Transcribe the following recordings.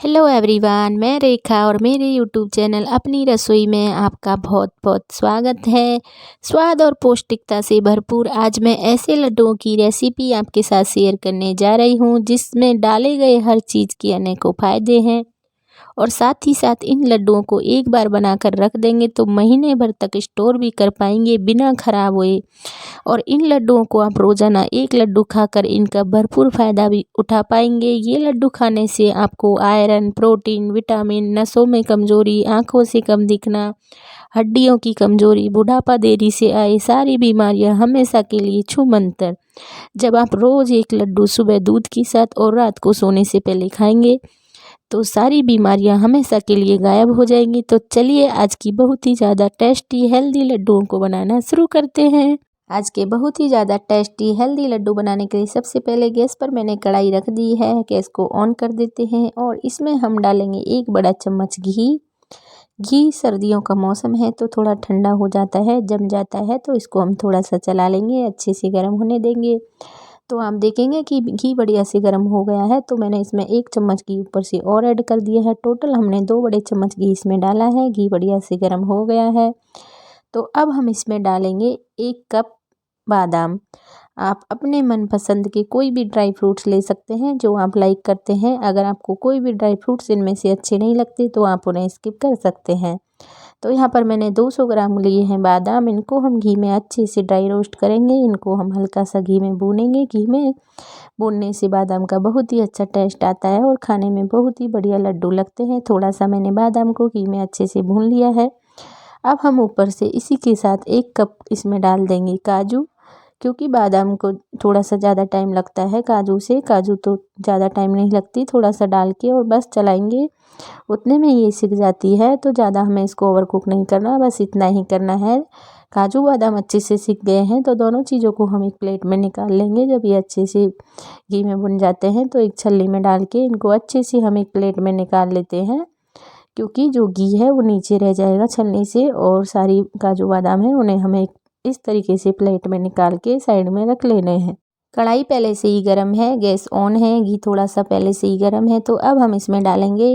Hello everyone, मैं रेखा और मेरे यूट्यूब चैनल अपनी रसोई में आपका बहुत बहुत स्वागत है। स्वाद और पौष्टिकता से भरपूर आज मैं ऐसे लड्डुओं की रेसिपी आपके साथ शेयर करने जा रही हूँ जिसमें डाले गए हर चीज़ के अनेकों फ़ायदे हैं और साथ ही साथ इन लड्डुओं को एक बार बनाकर रख देंगे तो महीने भर तक स्टोर भी कर पाएंगे बिना खराब हुए। और इन लड्डुओं को आप रोज़ाना एक लड्डू खाकर इनका भरपूर फ़ायदा भी उठा पाएंगे। ये लड्डू खाने से आपको आयरन, प्रोटीन, विटामिन, नसों में कमज़ोरी, आँखों से कम दिखना, हड्डियों की कमज़ोरी, बुढ़ापा, देरी से आए सारी बीमारियां हमेशा के लिए छूमंतर। जब आप रोज़ एक लड्डू सुबह दूध के साथ और रात को सोने से पहले खाएंगे तो सारी बीमारियां हमेशा के लिए गायब हो जाएंगी। तो चलिए आज की बहुत ही ज़्यादा टेस्टी हेल्दी लड्डुओं को बनाना शुरू करते हैं। आज के बहुत ही ज़्यादा टेस्टी हेल्दी लड्डू बनाने के लिए सबसे पहले गैस पर मैंने कढ़ाई रख दी है। गैस को ऑन कर देते हैं और इसमें हम डालेंगे 1 बड़ा चम्मच घी। घी सर्दियों का मौसम है तो थोड़ा ठंडा हो जाता है, जम जाता है, तो इसको हम थोड़ा सा चला लेंगे, अच्छे से गर्म होने देंगे। तो आप देखेंगे कि घी बढ़िया से गर्म हो गया है तो मैंने इसमें 1 चम्मच घी ऊपर से और ऐड कर दिया है। टोटल हमने 2 बड़े चम्मच घी इसमें डाला है। घी बढ़िया से गर्म हो गया है तो अब हम इसमें डालेंगे 1 कप बादाम। आप अपने मनपसंद के कोई भी ड्राई फ्रूट्स ले सकते हैं जो आप लाइक करते हैं। अगर आपको कोई भी ड्राई फ्रूट्स इनमें से अच्छे नहीं लगते तो आप उन्हें स्किप कर सकते हैं। तो यहाँ पर मैंने 200 ग्राम लिए हैं बादाम। इनको हम घी में अच्छे से ड्राई रोस्ट करेंगे। इनको हम हल्का सा घी में भूनेंगे। घी में भूनने से बादाम का बहुत ही अच्छा टेस्ट आता है और खाने में बहुत ही बढ़िया लड्डू लगते हैं। थोड़ा सा मैंने बादाम को घी में अच्छे से भून लिया है। अब हम ऊपर से इसी के साथ 1 कप इसमें डाल देंगे काजू, क्योंकि बादाम को थोड़ा सा ज़्यादा टाइम लगता है काजू से। काजू तो ज़्यादा टाइम नहीं लगती, थोड़ा सा डाल के और बस चलाएंगे, उतने में ये सिक जाती है। तो ज़्यादा हमें इसको ओवर कुक नहीं करना, बस इतना ही करना है। काजू बादाम अच्छे से सिक गए हैं तो दोनों चीज़ों को हम एक प्लेट में निकाल लेंगे। जब ये अच्छे से घी में भुन जाते हैं तो एक छलनी में डाल के इनको अच्छे से हम एक प्लेट में निकाल लेते हैं, क्योंकि जो घी है वो नीचे रह जाएगा छलनी से। और सारी काजू बादाम है उन्हें हमें इस तरीके से प्लेट में निकाल के साइड में रख लेने हैं। कढ़ाई पहले से ही गर्म है, गैस ऑन है, घी थोड़ा सा पहले से ही गर्म है। तो अब हम इसमें डालेंगे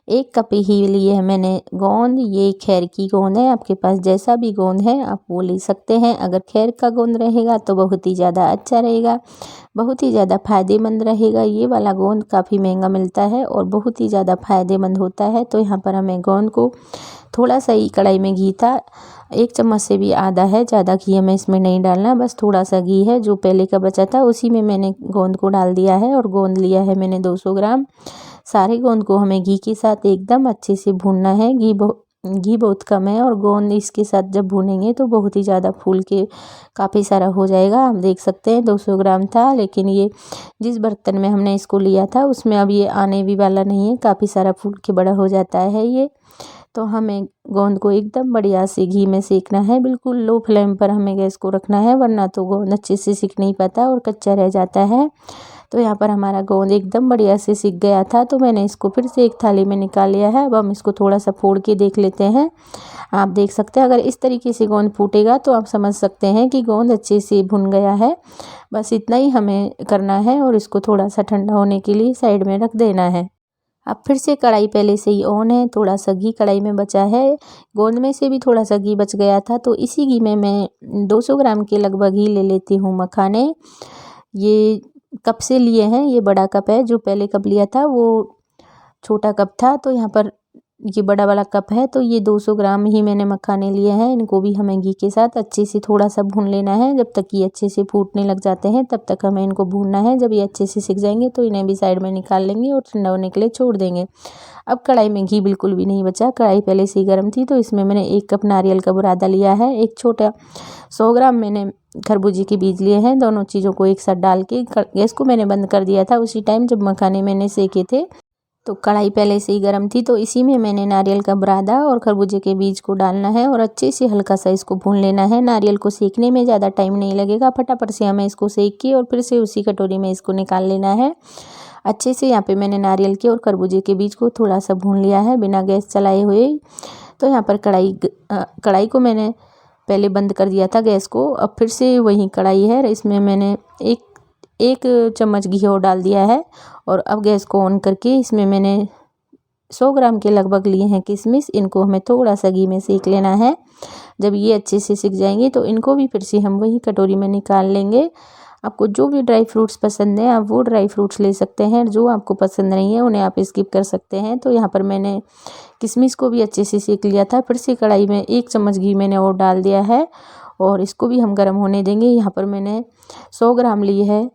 1 कप ही लिए है मैंने गोंद। ये खैर की गोंद है, आपके पास जैसा भी गोंद है आप वो ले सकते हैं। अगर खैर का गोंद रहेगा तो बहुत ही ज़्यादा अच्छा रहेगा, बहुत ही ज़्यादा फ़ायदेमंद रहेगा। ये वाला गोंद काफ़ी महंगा मिलता है और बहुत ही ज़्यादा फ़ायदेमंद होता है। तो यहाँ पर हमें गोंद को थोड़ा सा ही, कढ़ाई में घी था 1 चम्मच से भी आधा है, ज़्यादा घी हमें इसमें नहीं डालना, बस थोड़ा सा घी है जो पहले का बचा था उसी में मैंने गोंद को डाल दिया है। और गोंद लिया है मैंने 200 ग्राम। सारे गोंद को हमें घी के साथ एकदम अच्छे से भूनना है। घी बहुत कम है और गोंद इसके साथ जब भूनेंगे तो बहुत ही ज़्यादा फूल के काफ़ी सारा हो जाएगा। आप देख सकते हैं 200 ग्राम था, लेकिन ये जिस बर्तन में हमने इसको लिया था उसमें अब ये आने भी वाला नहीं है, काफ़ी सारा फूल के बड़ा हो जाता है ये। तो हमें गोंद को एकदम बढ़िया से घी में सेकना है, बिल्कुल लो फ्लेम पर हमें गैस को रखना है, वरना तो गोंद अच्छे से सिक नहीं पाता और कच्चा रह जाता है। तो यहाँ पर हमारा गोंद एकदम बढ़िया से सिक गया था तो मैंने इसको फिर से एक थाली में निकाल लिया है। अब हम इसको थोड़ा सा फोड़ के देख लेते हैं। आप देख सकते हैं अगर इस तरीके से गोंद फूटेगा तो आप समझ सकते हैं कि गोंद अच्छे से भुन गया है। बस इतना ही हमें करना है और इसको थोड़ा सा ठंडा होने के लिए साइड में रख देना है। अब फिर से कढ़ाई पहले से ही ऑन है, थोड़ा सा घी कढ़ाई में बचा है, गोंद में से भी थोड़ा सा घी बच गया था तो इसी घी में मैं 200 ग्राम के लगभग घी ले लेती हूँ मखाने। ये कप से लिए हैं, ये बड़ा कप है, जो पहले कप लिया था वो छोटा कप था। तो यहाँ पर ये बड़ा वाला कप है तो ये 200 ग्राम ही मैंने मखाने लिए हैं। इनको भी हमें घी के साथ अच्छे से थोड़ा सा भून लेना है, जब तक ये अच्छे से फूटने लग जाते हैं तब तक हमें इनको भूनना है। जब ये अच्छे से सिक जाएंगे तो इन्हें भी साइड में निकाल लेंगे और ठंडा होने के लिए छोड़ देंगे। अब कढ़ाई में घी बिल्कुल भी नहीं बचा, कढ़ाई पहले से ही गर्म थी। तो इसमें मैंने 1 कप नारियल का बुरादा लिया है, एक छोटा 100 ग्राम मैंने खरबूजे के बीज लिए हैं। दोनों चीज़ों को एक साथ डाल के गैस को मैंने बंद कर दिया था उसी टाइम जब मखाने मैंने सेके थे। तो कढ़ाई पहले से ही गर्म थी तो इसी में मैंने नारियल का बुरादा और खरबूजे के बीज को डालना है और अच्छे से हल्का सा इसको भून लेना है। नारियल को सेकने में ज़्यादा टाइम नहीं लगेगा, फटाफट से हमें इसको सेक के और फिर से उसी कटोरी में इसको निकाल लेना है। अच्छे से यहाँ पे मैंने नारियल के और खरबूजे के बीज को थोड़ा सा भून लिया है बिना गैस चलाए हुए। तो यहाँ पर कढ़ाई को मैंने पहले बंद कर दिया था गैस को। अब फिर से वही कढ़ाई है, इसमें मैंने एक चम्मच घी और डाल दिया है और अब गैस को ऑन करके इसमें मैंने 100 ग्राम के लगभग लिए हैं किशमिश। इनको हमें थोड़ा सा घी में सेक लेना है। जब ये अच्छे से सिक जाएंगे तो इनको भी फिर से हम वही कटोरी में निकाल लेंगे। आपको जो भी ड्राई फ्रूट्स पसंद है आप वो ड्राई फ्रूट्स ले सकते हैं, जो आपको पसंद नहीं है उन्हें आप स्किप कर सकते हैं। तो यहाँ पर मैंने किशमिश को भी अच्छे से सेक लिया था। फिर से कढ़ाई में 1 चम्मच घी मैंने और डाल दिया है और इसको भी हम गर्म होने देंगे। यहाँ पर मैंने 100 ग्राम ली है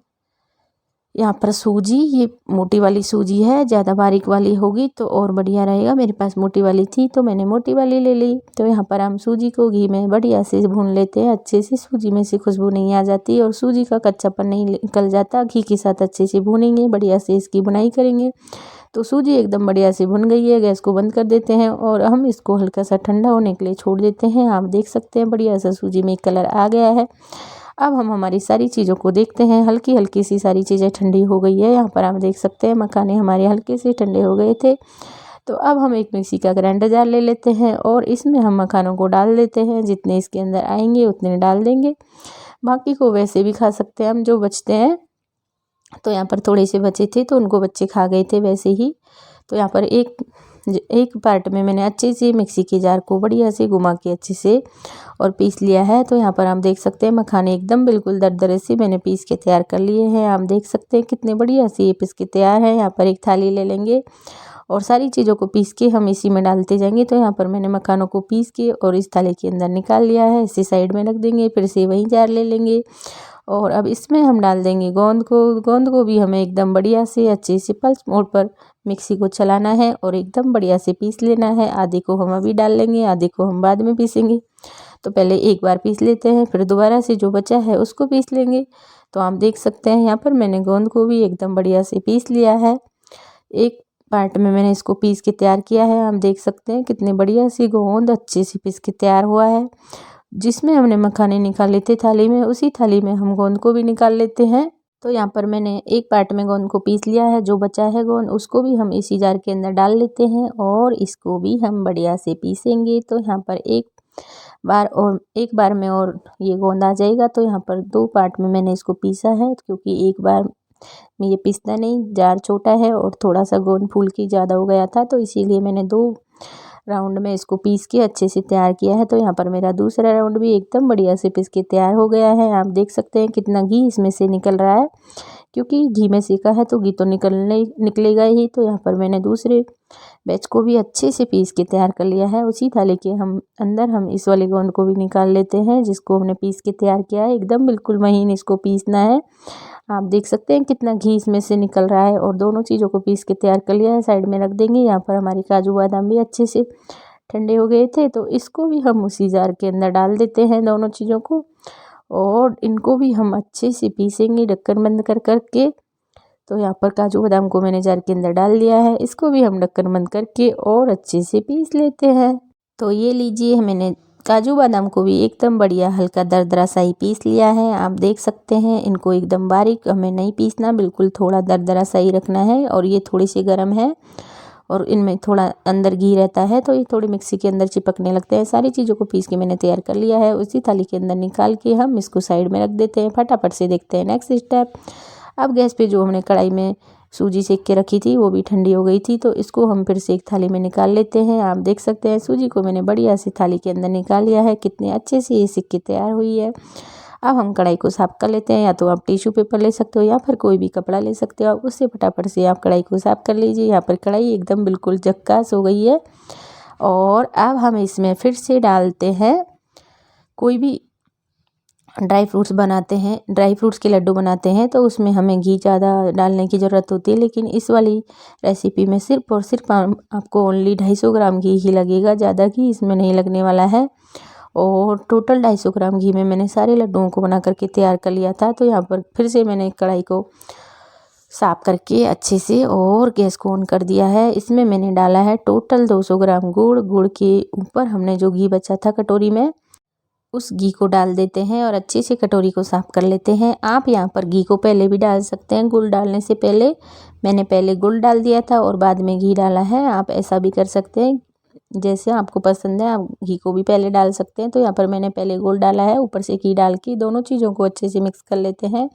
यहाँ पर सूजी। ये मोटी वाली सूजी है, ज़्यादा बारीक वाली होगी तो और बढ़िया रहेगा। मेरे पास मोटी वाली थी तो मैंने मोटी वाली ले ली। तो यहाँ पर हम सूजी को घी में बढ़िया से भून लेते हैं। अच्छे से सूजी में से खुशबू नहीं आ जाती और सूजी का कच्चापन नहीं निकल जाता। घी के साथ अच्छे से भूनेंगे, बढ़िया से इसकी बुनाई करेंगे। तो सूजी एकदम बढ़िया से भुन गई है। गैस को बंद कर देते हैं और हम इसको हल्का सा ठंडा होने के लिए छोड़ देते हैं। आप देख सकते हैं बढ़िया सा सूजी में कलर आ गया है। अब हम हमारी सारी चीज़ों को देखते हैं। हल्की हल्की सी सारी चीज़ें ठंडी हो गई है। यहाँ पर आप देख सकते हैं मखाने हमारे हल्के से ठंडे हो गए थे। तो अब हम एक मिक्सी का ग्राइंडर जार ले लेते हैं और इसमें हम मखानों को डाल देते हैं। जितने इसके अंदर आएंगे उतने डाल देंगे, बाकी को वैसे भी खा सकते हैं हम जो बचते हैं। तो यहाँ पर थोड़े से बचे थे तो उनको बच्चे खा गए थे वैसे ही। तो यहाँ पर एक पार्ट में मैंने अच्छे से मिक्सी के जार को बढ़िया से घुमा के अच्छे से और पीस लिया है। तो यहाँ पर हम देख सकते हैं मखाने एकदम बिल्कुल दरदरे से मैंने पीस के तैयार कर लिए हैं। आप देख सकते हैं कितने बढ़िया से ये पीस के तैयार है। यहाँ पर एक थाली ले लेंगे और सारी चीज़ों को पीस के हम इसी में डालते जाएंगे। तो यहाँ पर मैंने मखानों को पीस के और इस थाली के अंदर निकाल लिया है। इसी साइड में रख देंगे। फिर से वही जार ले लेंगे और अब इसमें हम डाल देंगे गोंद को भी हमें एकदम बढ़िया से अच्छे से पल्स मोड पर मिक्सी को चलाना है और एकदम बढ़िया से पीस लेना है। आधे को हम अभी डाल लेंगे, आधे को हम बाद में पीसेंगे। तो पहले एक बार पीस लेते हैं, फिर दोबारा से जो बचा है उसको पीस लेंगे। तो आप देख सकते हैं यहाँ पर मैंने गोंद को भी एकदम बढ़िया से पीस लिया है। एक पार्ट में मैंने इसको पीस के तैयार किया है। आप देख सकते हैं कितने बढ़िया सी गोंद अच्छे से पीस के तैयार हुआ है। जिसमें हमने मखाने निकाल लेते थाली में, उसी थाली में हम गोंद को भी निकाल लेते हैं। तो यहाँ पर मैंने एक पार्ट में गोंद को पीस लिया है। जो बचा है गोंद उसको भी हम इसी जार के अंदर डाल लेते हैं और इसको भी हम बढ़िया से पीसेंगे। तो यहाँ पर एक बार में और ये गोंद आ जाएगा। तो यहाँ पर 2 पार्ट में मैंने इसको पीसा है क्योंकि एक बार में ये पीसता नहीं, जार छोटा है और थोड़ा सा गोंद फूल की ज़्यादा हो गया था। तो इसीलिए मैंने 2 राउंड में इसको पीस के अच्छे से तैयार किया है। तो यहाँ पर मेरा दूसरा राउंड भी एकदम बढ़िया से पीस के तैयार हो गया है। आप देख सकते हैं कितना घी इसमें से निकल रहा है, क्योंकि घी में सेका है तो घी तो निकलेगा ही। तो यहाँ पर मैंने दूसरे बैच को भी अच्छे से पीस के तैयार कर लिया है। उसी थाली के अंदर हम इस वाले गोंद को भी निकाल लेते हैं जिसको हमने पीस के तैयार किया है। एकदम बिल्कुल महीन इसको पीसना है। आप देख सकते हैं कितना घी इसमें से निकल रहा है और दोनों चीज़ों को पीस के तैयार कर लिया है। साइड में रख देंगे। यहाँ पर हमारी काजू बादाम भी अच्छे से ठंडे हो गए थे तो इसको भी हम उसी जार के अंदर डाल देते हैं दोनों चीज़ों को और इनको भी हम अच्छे से पीसेंगे ढक्कन बंद करके। तो यहाँ पर काजू बादाम को मैंने जार के अंदर डाल दिया है। इसको भी हम ढक्कन बंद करके और अच्छे से पीस लेते हैं। तो ये लीजिए मैंने काजू बादाम को भी एकदम बढ़िया हल्का दरदरा सा ही पीस लिया है। आप देख सकते हैं इनको एकदम बारीक हमें नहीं पीसना, बिल्कुल थोड़ा दरदरा सा ही रखना है। और ये थोड़ी सी गर्म है और इनमें थोड़ा अंदर घी रहता है तो ये थोड़ी मिक्सी के अंदर चिपकने लगते हैं। सारी चीज़ों को पीस के मैंने तैयार कर लिया है। उसी थाली के अंदर निकाल के हम इसको साइड में रख देते हैं। फटाफट से देखते हैं नेक्स्ट स्टेप। अब गैस पे जो हमने कढ़ाई में सूजी सेक के रखी थी वो भी ठंडी हो गई थी तो इसको हम फिर से एक थाली में निकाल लेते हैं। आप देख सकते हैं सूजी को मैंने बढ़िया सी थाली के अंदर निकाल लिया है। कितने अच्छे से ये सिक के तैयार हुई है। अब हम कढ़ाई को साफ़ कर लेते हैं। या तो आप टिश्यू पेपर ले सकते हो या फिर कोई भी कपड़ा ले सकते हो। उससे फटाफट से आप कढ़ाई को साफ़ कर लीजिए। यहाँ पर कढ़ाई एकदम बिल्कुल झक्कास हो गई है। और अब हम इसमें फिर से डालते हैं, कोई भी ड्राई फ्रूट्स के लड्डू बनाते हैं तो उसमें हमें घी ज़्यादा डालने की ज़रूरत होती है। लेकिन इस वाली रेसिपी में सिर्फ और सिर्फ आपको ओनली 250 ग्राम घी ही लगेगा, ज़्यादा घी इसमें नहीं लगने वाला है। और टोटल 250 ग्राम घी में मैंने सारे लड्डुओं को बना करके तैयार कर लिया था। तो यहाँ पर फिर से मैंने कढ़ाई को साफ़ करके अच्छे से और गैस को ऑन कर दिया है। इसमें मैंने डाला है टोटल 200 ग्राम गुड़ के ऊपर हमने जो घी बचा था कटोरी में उस घी को डाल देते हैं और अच्छे से कटोरी को साफ़ कर लेते हैं। आप यहाँ पर घी को पहले भी डाल सकते हैं, गुड़ डालने से पहले। मैंने पहले गुड़ डाल दिया था और बाद में घी डाला है। आप ऐसा भी कर सकते हैं, जैसे आपको पसंद है। आप घी को भी पहले डाल सकते हैं। तो यहाँ पर मैंने पहले गुड़ डाला है, ऊपर से घी डाल के दोनों चीज़ों को अच्छे से मिक्स कर लेते हैं।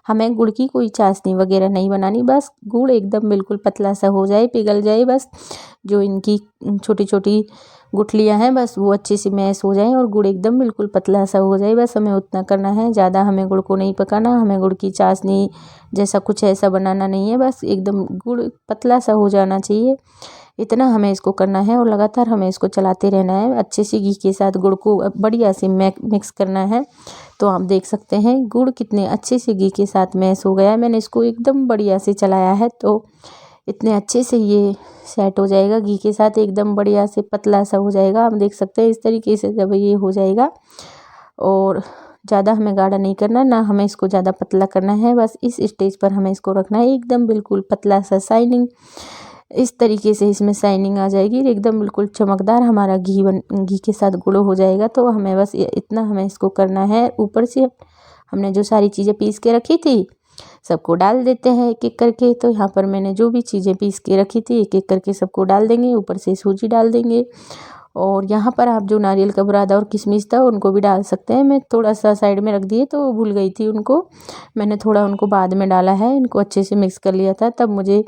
हमें गुड़ की कोई चाशनी वगैरह नहीं बनानी, बस गुड़ एकदम बिल्कुल पतला सा हो जाए, पिघल जाए, बस जो इनकी छोटी छोटी गुठलियाँ हैं बस वो अच्छे से मैश हो जाएं और गुड़ एकदम बिल्कुल पतला सा हो जाए, बस हमें उतना करना है। ज़्यादा हमें गुड़ को नहीं पकाना, हमें गुड़ की चाशनी जैसा कुछ ऐसा बनाना नहीं है, बस एकदम गुड़ पतला सा हो जाना चाहिए, इतना हमें इसको करना है। और लगातार हमें इसको चलाते रहना है, अच्छे से घी के साथ गुड़ को बढ़िया से मिक्स करना है। तो आप देख सकते हैं गुड़ कितने अच्छे से घी के साथ मैश हो गया है, मैंने इसको एकदम बढ़िया से चलाया है तो इतने अच्छे से ये सेट हो जाएगा, घी के साथ एकदम बढ़िया से पतला सा हो जाएगा। आप देख सकते हैं इस तरीके से जब ये हो जाएगा, और ज़्यादा हमें गाढ़ा नहीं करना, ना हमें इसको ज़्यादा पतला करना है, बस इस स्टेज पर हमें इसको रखना है एकदम बिल्कुल पतला सा, शाइनिंग इस तरीके से इसमें शाइनिंग आ जाएगी, एकदम बिल्कुल चमकदार हमारा घी के साथ गुड़ हो जाएगा। तो हमें बस इतना हमें इसको करना है। ऊपर से हमने जो सारी चीज़ें पीस के रखी थी सबको डाल देते हैं एक एक करके। तो यहाँ पर मैंने जो भी चीज़ें पीस के रखी थी एक एक करके सबको डाल देंगे, ऊपर से सूजी डाल देंगे, और यहाँ पर आप जो नारियल का बुरादा और किशमिश था उनको भी डाल सकते हैं। मैं थोड़ा सा साइड में रख दिए तो भूल गई थी उनको, मैंने थोड़ा उनको बाद में डाला है, इनको अच्छे से मिक्स कर लिया था, तब मुझे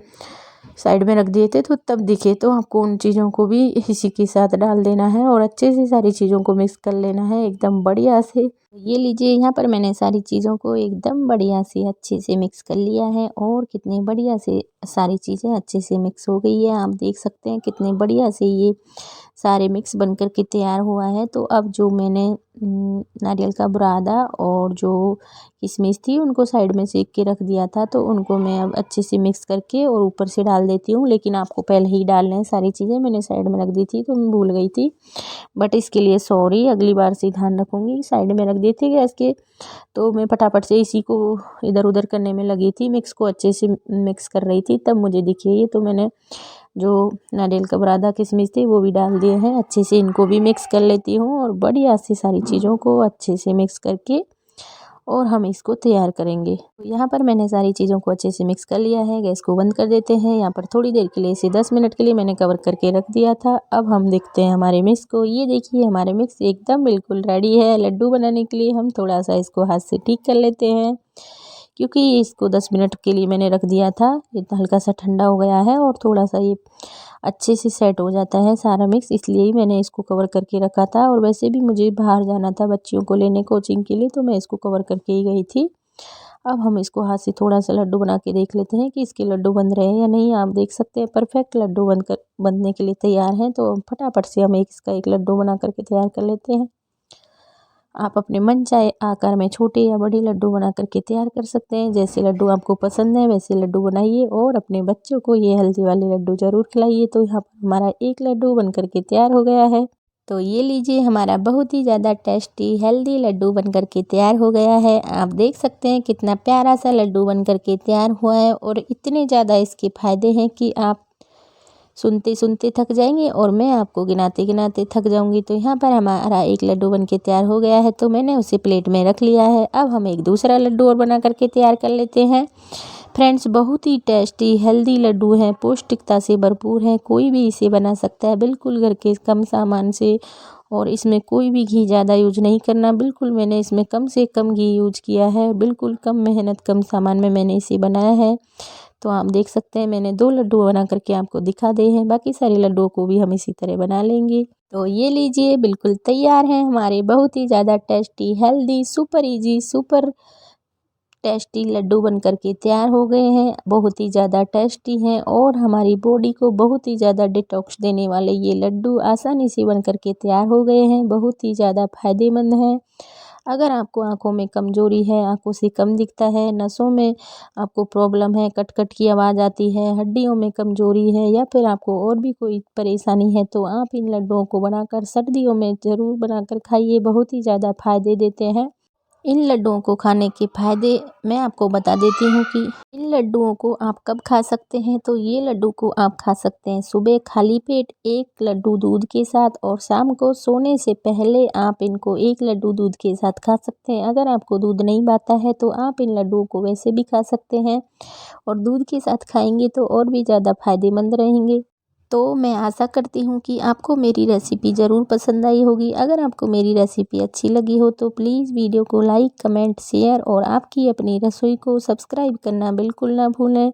साइड में रख दिए थे तो तब दिखे। तो आपको उन चीज़ों को भी इसी के साथ डाल देना है और अच्छे से सारी चीज़ों को मिक्स कर लेना है एकदम बढ़िया से। ये लीजिए यहाँ पर मैंने सारी चीज़ों को एकदम बढ़िया से अच्छे से मिक्स कर लिया है, और कितनी बढ़िया से सारी चीज़ें अच्छे से मिक्स हो गई है। आप देख सकते हैं कितने बढ़िया से ये सारे मिक्स बनकर के तैयार हुआ है। तो अब जो मैंने नारियल का बुरादा और जो किशमिश थी उनको साइड में सेक के रख दिया था, तो उनको मैं अब अच्छे से मिक्स करके और ऊपर से डाल देती हूँ। लेकिन आपको पहले ही डालना है सारी चीज़ें, मैंने साइड में रख दी थी तो मैं भूल गई थी, बट इसके लिए सॉरी, अगली बार से ध्यान रखूँगी। साइड में रख दी थी गैस के, तो मैं फटाफट से इसी को इधर उधर करने में लगी थी, मिक्स को अच्छे से मिक्स कर रही थी, तब मुझे दिखी ये। तो मैंने जो नारियल का बुरादा किशमिश थी वो भी डाल दिए हैं, अच्छे से इनको भी मिक्स कर लेती हूँ और बढ़िया से सारी चीज़ों को अच्छे से मिक्स करके और हम इसको तैयार करेंगे। तो यहाँ पर मैंने सारी चीज़ों को अच्छे से मिक्स कर लिया है, गैस को बंद कर देते हैं। यहाँ पर थोड़ी देर के लिए, इसे 10 मिनट के लिए मैंने कवर करके रख दिया था। अब हम देखते हैं हमारे मिक्स को। ये देखिए हमारे मिक्स एकदम बिल्कुल रेडी है। लड्डू बनाने के लिए हम थोड़ा सा इसको हाथ से ठीक कर लेते हैं, क्योंकि इसको 10 मिनट के लिए मैंने रख दिया था, इतना हल्का सा ठंडा हो गया है और थोड़ा सा ये अच्छे से सेट हो जाता है सारा मिक्स, इसलिए ही मैंने इसको कवर करके रखा था। और वैसे भी मुझे बाहर जाना था बच्चियों को लेने कोचिंग के लिए, तो मैं इसको कवर करके ही गई थी। अब हम इसको हाथ से थोड़ा सा लड्डू बना के देख लेते हैं कि इसके लड्डू बन रहे हैं या नहीं। आप देख सकते हैं परफेक्ट लड्डू बनने के लिए तैयार हैं। तो फटाफट से हम इसका एक लड्डू बना करके तैयार कर लेते हैं। आप अपने मन चाहे आकार में छोटे या बड़े लड्डू बना करके तैयार कर सकते हैं। जैसे लड्डू आपको पसंद है वैसे लड्डू बनाइए और अपने बच्चों को ये हेल्दी वाले लड्डू ज़रूर खिलाइए। तो यहाँ पर हमारा एक लड्डू बन करके तैयार हो गया है। तो ये लीजिए हमारा बहुत ही ज़्यादा टेस्टी हेल्दी लड्डू बन करके तैयार हो गया है। आप देख सकते हैं कितना प्यारा सा लड्डू बन करके तैयार हुआ है, और इतने ज़्यादा इसके फ़ायदे हैं कि आप सुनते सुनते थक जाएंगे और मैं आपको गिनाते गिनाते थक जाऊंगी। तो यहाँ पर हमारा एक लड्डू बन के तैयार हो गया है, तो मैंने उसे प्लेट में रख लिया है। अब हम एक दूसरा लड्डू और बना करके तैयार कर लेते हैं। फ्रेंड्स, बहुत ही टेस्टी हेल्दी लड्डू हैं, पौष्टिकता से भरपूर हैं, कोई भी इसे बना सकता है बिल्कुल घर के कम सामान से। और इसमें कोई भी घी ज़्यादा यूज नहीं करना, बिल्कुल मैंने इसमें कम से कम घी यूज किया है, बिल्कुल कम मेहनत कम सामान में मैंने इसे बनाया है। तो आप देख सकते हैं मैंने 2 लड्डू बना करके आपको दिखा दे हैं, बाकी सारे लड्डुओं को भी हम इसी तरह बना लेंगे। तो ये लीजिए बिल्कुल तैयार हैं हमारे बहुत ही ज़्यादा tasty healthy super easy super tasty laddu बन करके तैयार हो गए हैं। बहुत ही ज़्यादा टेस्टी हैं और हमारी बॉडी को बहुत ही ज़्यादा डिटॉक्स देने वाले ये लड्डू आसानी से बन करके तैयार हो गए हैं, बहुत ही ज़्यादा फायदेमंद हैं। अगर आपको आँखों में कमज़ोरी है, आँखों से कम दिखता है, नसों में आपको प्रॉब्लम है, कट कट की आवाज़ आती है, हड्डियों में कमज़ोरी है, या फिर आपको और भी कोई परेशानी है, तो आप इन लड्डुओं को बनाकर सर्दियों में ज़रूर बनाकर खाइए, बहुत ही ज़्यादा फ़ायदे देते हैं। इन लड्डुओं को खाने के फ़ायदे मैं आपको बता देती हूँ कि इन लड्डुओं को आप कब खा सकते हैं। तो ये लड्डू को आप खा सकते हैं सुबह खाली पेट 1 लड्डू दूध के साथ, और शाम को सोने से पहले आप इनको 1 लड्डू दूध के साथ खा सकते हैं। अगर आपको दूध नहीं भाता है तो आप इन लड्डुओं को वैसे भी खा सकते हैं, और दूध के साथ खाएंगे तो और भी ज़्यादा फायदेमंद रहेंगे। तो मैं आशा करती हूँ कि आपको मेरी रेसिपी ज़रूर पसंद आई होगी। अगर आपको मेरी रेसिपी अच्छी लगी हो तो प्लीज़ वीडियो को लाइक, कमेंट, शेयर और आपकी अपनी रसोई को सब्सक्राइब करना बिल्कुल ना भूलें।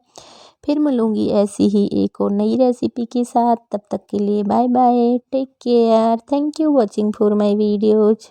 फिर मिलूँगी ऐसी ही एक और नई रेसिपी के साथ। तब तक के लिए bye bye, take care, thank you watching for my videos.